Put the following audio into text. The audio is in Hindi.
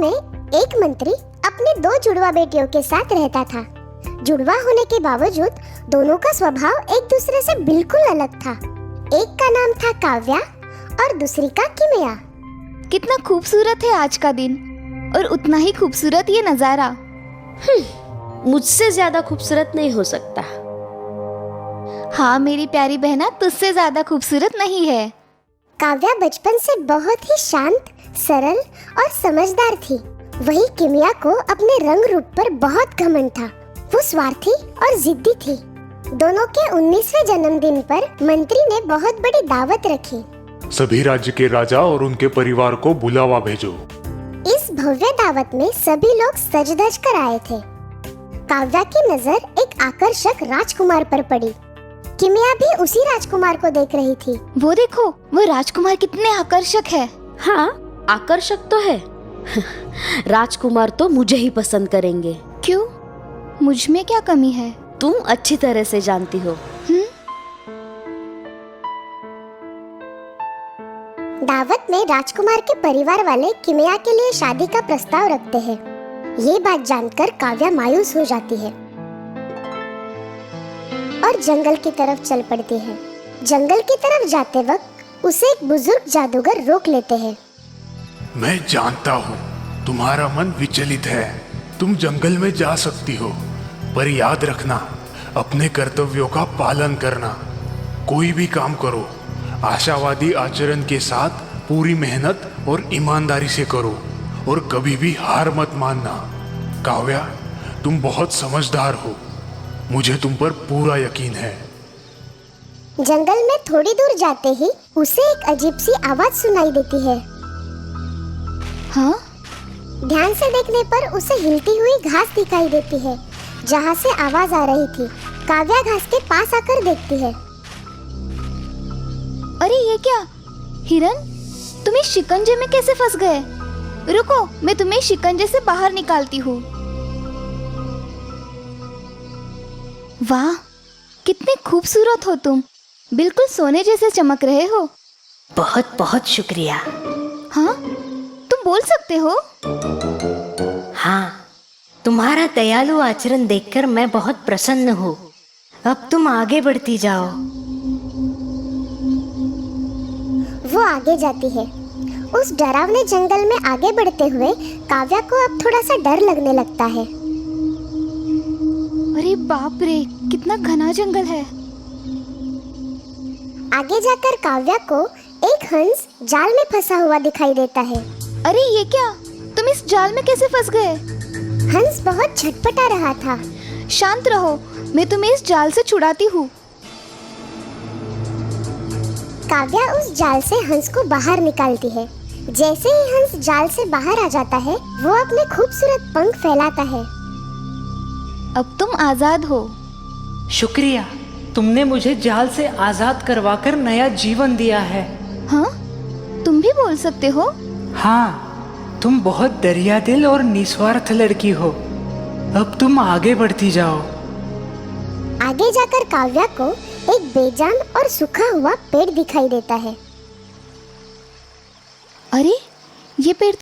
में एक मंत्री अपने दो जुड़वा बेटियों के साथ रहता था। जुड़वा होने के बावजूद दोनों का स्वभाव एक दूसरे से बिल्कुल अलग था। एक का नाम था काव्या और दूसरी का किमिया। कितना खूबसूरत है आज का दिन और उतना ही खूबसूरत ये नजारा। मुझसे ज्यादा खूबसूरत नहीं हो सकता। हाँ मेरी प्यारी बहना, तुझसे ज्यादा खूबसूरत नहीं है। काव्या बचपन से बहुत ही शांत, सरल और समझदार थी। वही किमिया को अपने रंग रूप पर बहुत घमंड था। वो स्वार्थी और जिद्दी थी। दोनों के 19वें जन्मदिन पर मंत्री ने बहुत बड़ी दावत रखी। सभी राज्य के राजा और उनके परिवार को बुलावा भेजो। इस भव्य दावत में सभी लोग सज धज कर आए थे। काव्या की नजर एक आकर्षक राजकुमार पर पड़ी। किमिया भी उसी राजकुमार को देख रही थी। वो देखो, वो राजकुमार कितने आकर्षक है। हाँ, आकर्षक तो है। राजकुमार तो मुझे ही पसंद करेंगे। क्यों? मुझ में क्या कमी है? तुम अच्छी तरह से जानती हो। दावत में राजकुमार के परिवार वाले किमिया के लिए शादी का प्रस्ताव रखते हैं। ये बात जानकर काव्या मायूस हो जाती है और जंगल की तरफ चल पड़ती है। जंगल की तरफ जाते वक्त उसे एक बुजुर्ग जादूगर रोक लेते हैं। मैं जानता हूँ तुम्हारा मन विचलित है। तुम जंगल में जा सकती हो, पर याद रखना अपने कर्तव्यों का पालन करना। कोई भी काम करो, आशावादी आचरण के साथ पूरी मेहनत और ईमानदारी से करो और कभी भी हार मत मानना। काव्या, तुम बहुत समझदार हो। मुझे तुम पर पूरा यकीन है। जंगल में थोड़ी दूर जाते ही उसे एक अजीब सी आवाज सुनाई देती है। हाँ? ध्यान से देखने पर उसे हिलती हुई घास दिखाई देती है जहाँ से आवाज आ रही थी। काव्या घास के पास आकर देखती है। अरे ये क्या? हिरन, तुम इस शिकंजे में कैसे फंस गए? रुको, मैं तुम्हें शिकंजे से बाहर निकालती हूँ। वाह, कितने खूबसूरत हो तुम। बिल्कुल सोने जैसे चमक रहे हो। बहुत बहुत शुक्रिया। हाँ, तुम बोल सकते हो? हाँ, तुम्हारा दयालु आचरण देखकर मैं बहुत प्रसन्न हूँ। अब तुम आगे बढ़ती जाओ। वो आगे जाती है। उस डरावने जंगल में आगे बढ़ते हुए काव्या को अब थोड़ा सा डर लगने लगता है। अरे बाप रे, कितना घना जंगल है। आगे जाकर काव्या को एक हंस जाल में फंसा हुआ दिखाई देता है। अरे ये क्या? तुम इस जाल में कैसे फंस गए? हंस बहुत छटपटा रहा था। शांत रहो, मैं तुम्हें इस जाल से छुड़ाती हूँ। काव्या उस जाल से हंस को बाहर निकालती है। जैसे ही हंस जाल से बाहर आ जाता है, वो अपने खूबसूरत पंख फैलाता है। अब तुम आजाद हो। शुक्रिया, तुमने मुझे जाल से आजाद करवाकर नया जीवन दिया है। हाँ, तुम भी बोल सकते हो। हाँ, तुम बहुत दरिया दिल और निस्वार्थ लड़की हो। अब तुम आगे बढ़ती जाओ। आगे जाकर काव्या को एक बेजान और सूखा हुआ पेड़ दिखाई देता है। अरे ये पेड़